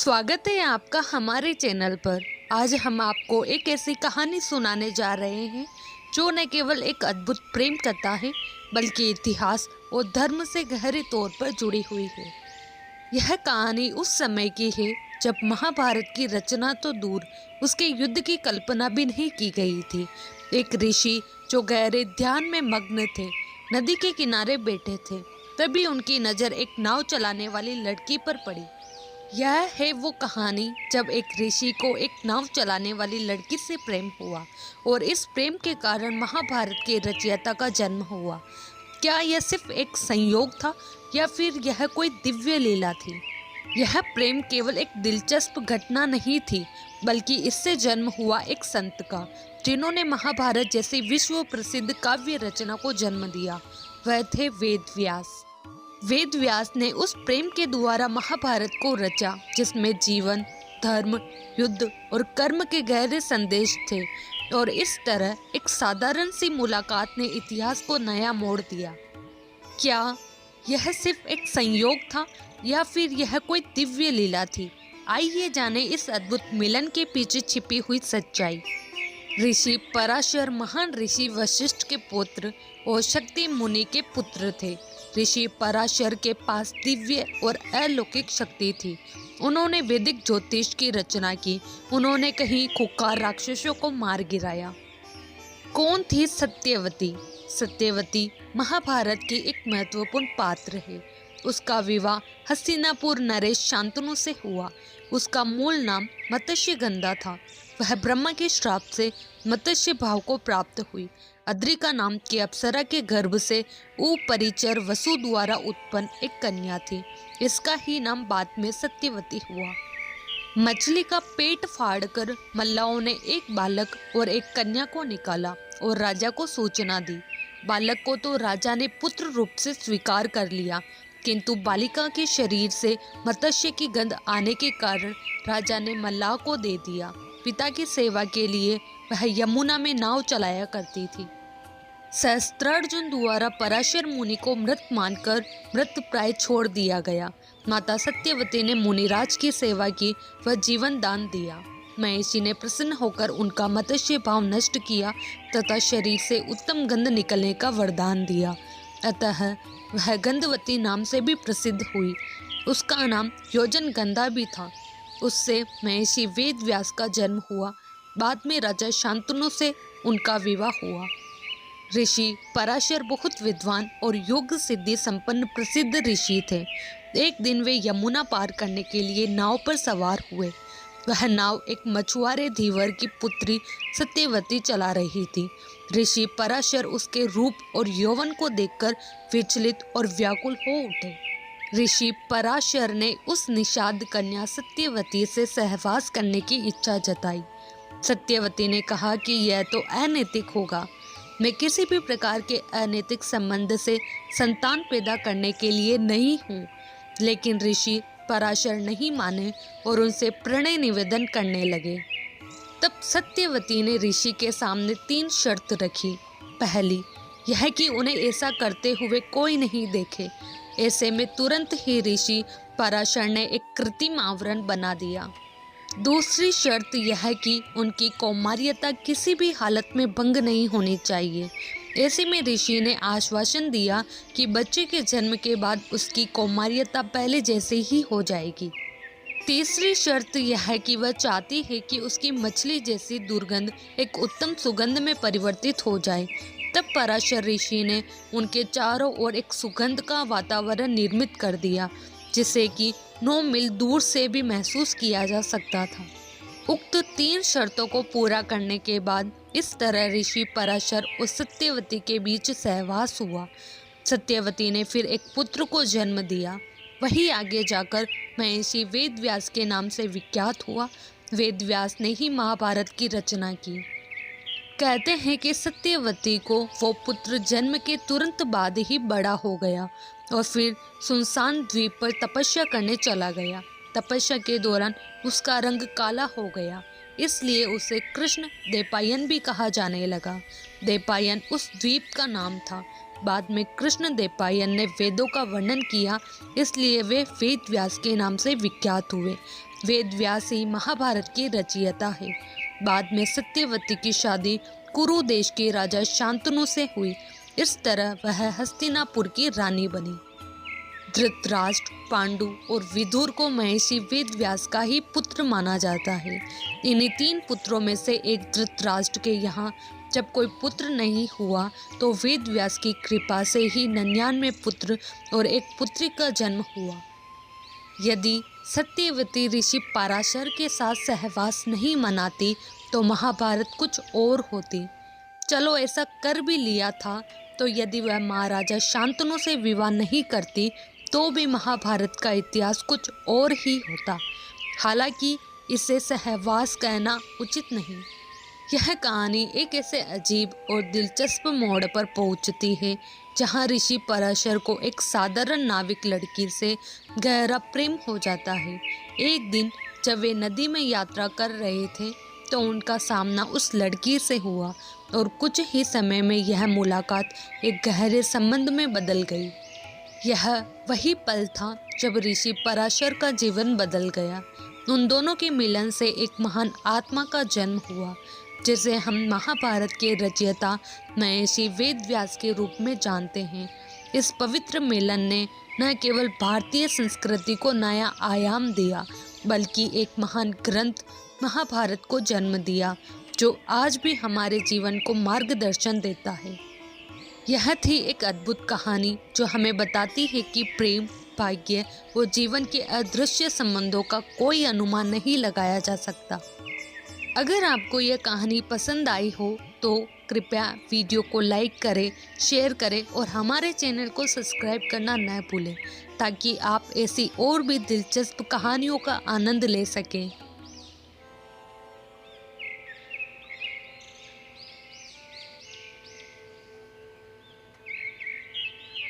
स्वागत है आपका हमारे चैनल पर। आज हम आपको एक ऐसी कहानी सुनाने जा रहे हैं जो न केवल एक अद्भुत प्रेम कथा है बल्कि इतिहास और धर्म से गहरे तौर पर जुड़ी हुई है। यह कहानी उस समय की है जब महाभारत की रचना तो दूर, उसके युद्ध की कल्पना भी नहीं की गई थी। एक ऋषि जो गहरे ध्यान में मग्न थे, नदी के किनारे बैठे थे। तभी उनकी नज़र एक नाव चलाने वाली लड़की पर पड़ी। यह है वो कहानी जब एक ऋषि को एक नाव चलाने वाली लड़की से प्रेम हुआ और इस प्रेम के कारण महाभारत के रचयिता का जन्म हुआ। क्या यह सिर्फ एक संयोग था या फिर यह कोई दिव्य लीला थी? यह प्रेम केवल एक दिलचस्प घटना नहीं थी बल्कि इससे जन्म हुआ एक संत का, जिन्होंने महाभारत जैसी विश्व प्रसिद्ध काव्य रचना को जन्म दिया। वह थे वेद व्यास। वेद व्यास ने उस प्रेम के द्वारा महाभारत को रचा जिसमें जीवन, धर्म, युद्ध और कर्म के गहरे संदेश थे। और इस तरह एक साधारण सी मुलाकात ने इतिहास को नया मोड़ दिया। क्या यह सिर्फ एक संयोग था या फिर यह कोई दिव्य लीला थी? आइए जाने इस अद्भुत मिलन के पीछे छिपी हुई सच्चाई। ऋषि पराशर महान ऋषि वशिष्ठ के पुत्र और शक्ति मुनि के पुत्र थे। ऋषि पराशर के पास दिव्य और अलौकिक शक्ति थी। उन्होंने वैदिक ज्योतिष की रचना की। उन्होंने कहीं खुंखार राक्षसों को मार गिराया। कौन थी सत्यवती? सत्यवती महाभारत की एक महत्वपूर्ण पात्र है। उसका विवाह हस्तिनापुर नरेश शांतनु से हुआ। उसका मूल नाम मत्स्यगंधा था। वह ब्रह्मा के श्राप से मत्स्य भाव को प्राप्त हुई। अद्रिका नाम की अप्सरा के गर्भ से उपरिचर वसु द्वारा उत्पन्न एक कन्या थी। इसका ही नाम बाद में सत्यवती हुआ। मछली का पेट फाड़कर मल्लाओं ने एक बालक और एक कन्या को निकाला और राजा को सूचना दी। बालक को तो राजा ने पुत्र रूप से स्वीकार कर लिया, किंतु बालिका के शरीर से मत्स्य की गंध आने के कारण राजा ने मल्लाह को दे दिया। पिता की सेवा के लिए वह यमुना में नाव चलाया करती थी। सहस्त्रार्जुन द्वारा पराशर मुनि को मृत मानकर मृत प्राय छोड़ दिया गया। माता सत्यवती ने मुनिराज की सेवा की, वह जीवन दान दिया। महिषी ने प्रसन्न होकर उनका मत्स्य भाव नष्ट किया तथा शरीर से उत्तम गंध निकलने का वरदान दिया। अतः वह गंधवती नाम से भी प्रसिद्ध हुई। उसका नाम योजन गंधा भी था। उससे महिषी वेद व्यास का जन्म हुआ। बाद में राजा शांतनु से उनका विवाह हुआ। ऋषि पराशर बहुत विद्वान और योग सिद्धि संपन्न प्रसिद्ध ऋषि थे। एक दिन वे यमुना पार करने के लिए नाव पर सवार हुए। वह नाव एक मछुआरे धीवर की पुत्री सत्यवती चला रही थी। ऋषि पराशर उसके रूप और यौवन को देखकर विचलित और व्याकुल हो उठे। ऋषि पराशर ने उस निषाद कन्या सत्यवती से सहवास करने की इच्छा जताई। सत्यवती ने कहा कि यह तो अनैतिक होगा। मैं किसी भी प्रकार के अनैतिक संबंध से संतान पैदा करने के लिए नहीं हूँ। लेकिन ऋषि पराशर नहीं माने और उनसे प्रणय निवेदन करने लगे। तब सत्यवती ने ऋषि के सामने 3 शर्त रखी। पहली, यह कि उन्हें ऐसा करते हुए कोई नहीं देखे। ऐसे में तुरंत ही ऋषि पराशर ने एक कृत्रिम आवरण बना दिया। दूसरी शर्त यह कि उनकी कौमार्यता किसी भी हालत में भंग नहीं होनी चाहिए। ऐसे में ऋषि ने आश्वासन दिया कि बच्चे के जन्म के बाद उसकी कौमार्यता पहले जैसे ही हो जाएगी। तीसरी शर्त यह है कि वह चाहती है कि उसकी मछली जैसी दुर्गंध एक उत्तम सुगंध में परिवर्तित हो जाए। तब पराशर ऋषि ने उनके चारों ओर एक सुगंध का वातावरण निर्मित कर दिया, जिसे कि 9 मील दूर से भी महसूस किया जा सकता था। उक्त 3 शर्तों को पूरा करने के बाद इस तरह ऋषि पराशर और सत्यवती के बीच सहवास हुआ। सत्यवती ने फिर एक पुत्र को जन्म दिया। वही आगे जाकर महिषी वेद व्यास के नाम से विख्यात हुआ। वेद व्यास ने ही महाभारत की रचना की। कहते हैं कि सत्यवती को वो पुत्र जन्म के तुरंत बाद ही बड़ा हो गया और फिर सुनसान द्वीप पर तपस्या करने चला गया। तपस्या के दौरान उसका रंग काला हो गया, इसलिए उसे कृष्ण देवपायन भी कहा जाने लगा। देवपायन उस द्वीप का नाम था। बाद में कृष्ण देवपायन ने वेदों का वर्णन किया, इसलिए वे वेद व्यास के नाम से विख्यात हुए। वेद व्यास ही महाभारत के रचयिता है। बाद में सत्यवती की शादी कुरु देश के राजा शांतनु से हुई। इस तरह वह हस्तिनापुर की रानी बनी। धृतराष्ट्र, पांडु और विदुर को महर्षि वेदव्यास का ही पुत्र माना जाता है। इन्हीं 3 पुत्रों में से एक धृतराष्ट्र के यहाँ जब कोई पुत्र नहीं हुआ तो वेदव्यास की कृपा से ही 99 पुत्र और एक पुत्री का जन्म हुआ। यदि सत्यवती ऋषि पराशर के साथ सहवास नहीं मनाती तो महाभारत कुछ और होती। चलो ऐसा कर भी लिया था तो यदि वह महाराजा शांतनु से विवाह नहीं करती तो भी महाभारत का इतिहास कुछ और ही होता। हालांकि इसे सहवास कहना उचित नहीं। यह कहानी एक ऐसे अजीब और दिलचस्प मोड़ पर पहुंचती है जहां ऋषि पराशर को एक साधारण नाविक लड़की से गहरा प्रेम हो जाता है। एक दिन जब वे नदी में यात्रा कर रहे थे तो उनका सामना उस लड़की से हुआ और कुछ ही समय में यह मुलाकात एक गहरे संबंध में बदल गई। यह वही पल था जब ऋषि पराशर का जीवन बदल गया। उन दोनों के मिलन से एक महान आत्मा का जन्म हुआ जिसे हम महाभारत के रचयिता महर्षि वेदव्यास के रूप में जानते हैं। इस पवित्र मिलन ने न केवल भारतीय संस्कृति को नया आयाम दिया बल्कि एक महान ग्रंथ महाभारत को जन्म दिया जो आज भी हमारे जीवन को मार्गदर्शन देता है। यह थी एक अद्भुत कहानी जो हमें बताती है कि प्रेम, भाग्य और जीवन के अदृश्य संबंधों का कोई अनुमान नहीं लगाया जा सकता। अगर आपको यह कहानी पसंद आई हो तो कृपया वीडियो को लाइक करें, शेयर करें और हमारे चैनल को सब्सक्राइब करना न भूलें ताकि आप ऐसी और भी दिलचस्प कहानियों का आनंद ले सकें।